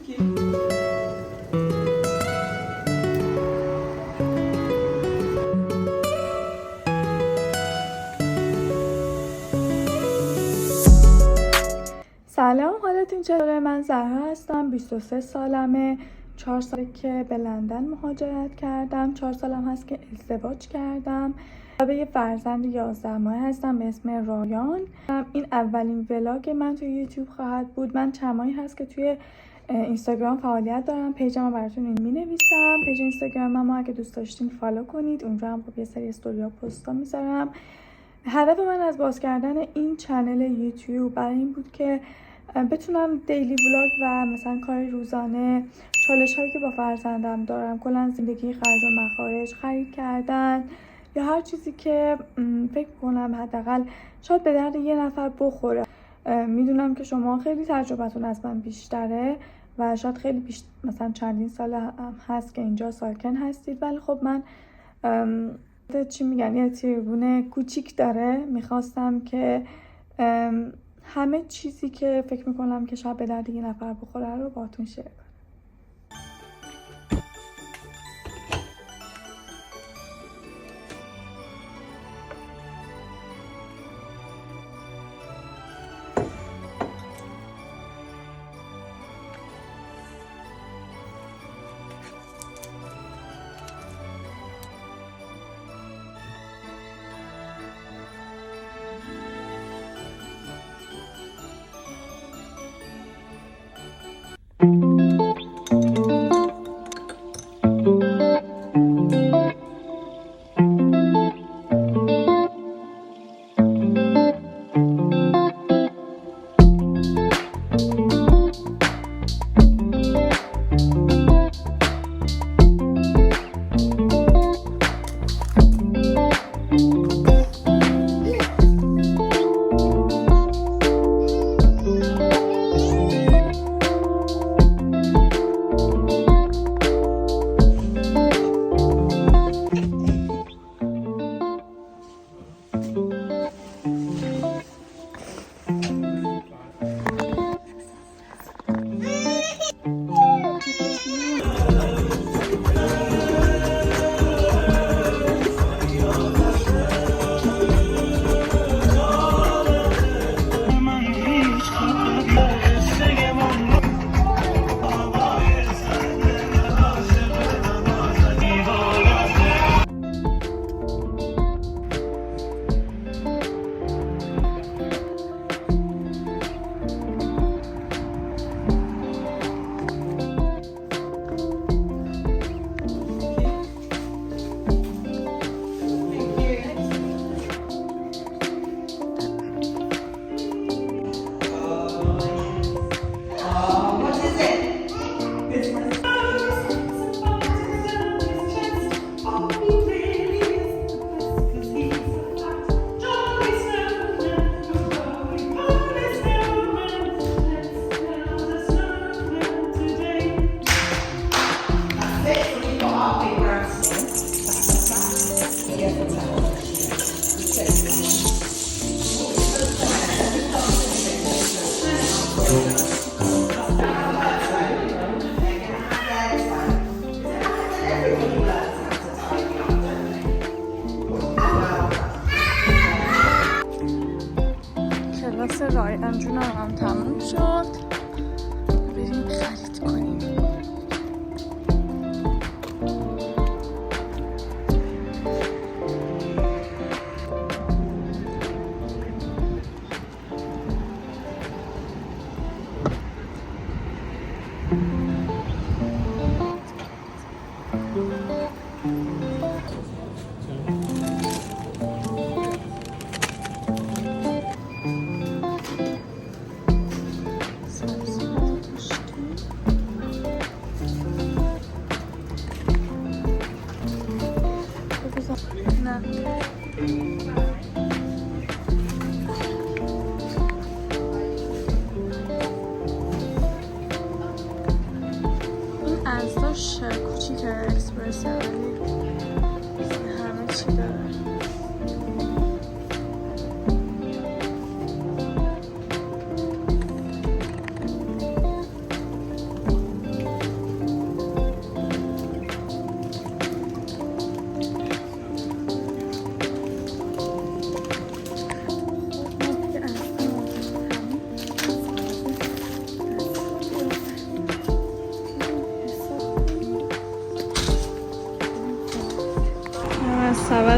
سلام، حالتون چطوره؟ من زهرا هستم، 23 سالمه، 4 ساله که به لندن مهاجرت کردم، 4 سالم هست که ازدواج کردم. بابا یه فرزند 11 ماهه هستم به اسم رایان. این اولین ولاگ من توی یوتیوب خواهد بود. من چند ماهی هست که توی اینستاگرام فعالیت دارم، پیجم براتون این می‌نویسم. پیج اینستاگرامم اگه دوست داشتین فالو کنید، اونجا هم خب یه سری استوری‌ها پست‌ها میذارم. هدف من از باز کردن این چنل یوتیوب برای این بود که بتونم دیلی ولاگ و مثلا کار روزانه، چالش هایی که با فرزندم دارم، کلا زندگی، خرج و مخارج، خرید کردن یا هر چیزی که فکر کنم حداقل شاید به درد یه نفر بخوره. میدونم که شما خیلی تجربتون از من بیشتره و شاید خیلی مثلا چندین سال هست که اینجا ساکن هستید، ولی خب من چی میگن یه تریبون کوچیک داره. میخواستم که همه چیزی که فکر میکنم که شاید به درد یه نفر بخوره رو باهاتون شیر کنم.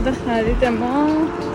صورت خرید ما.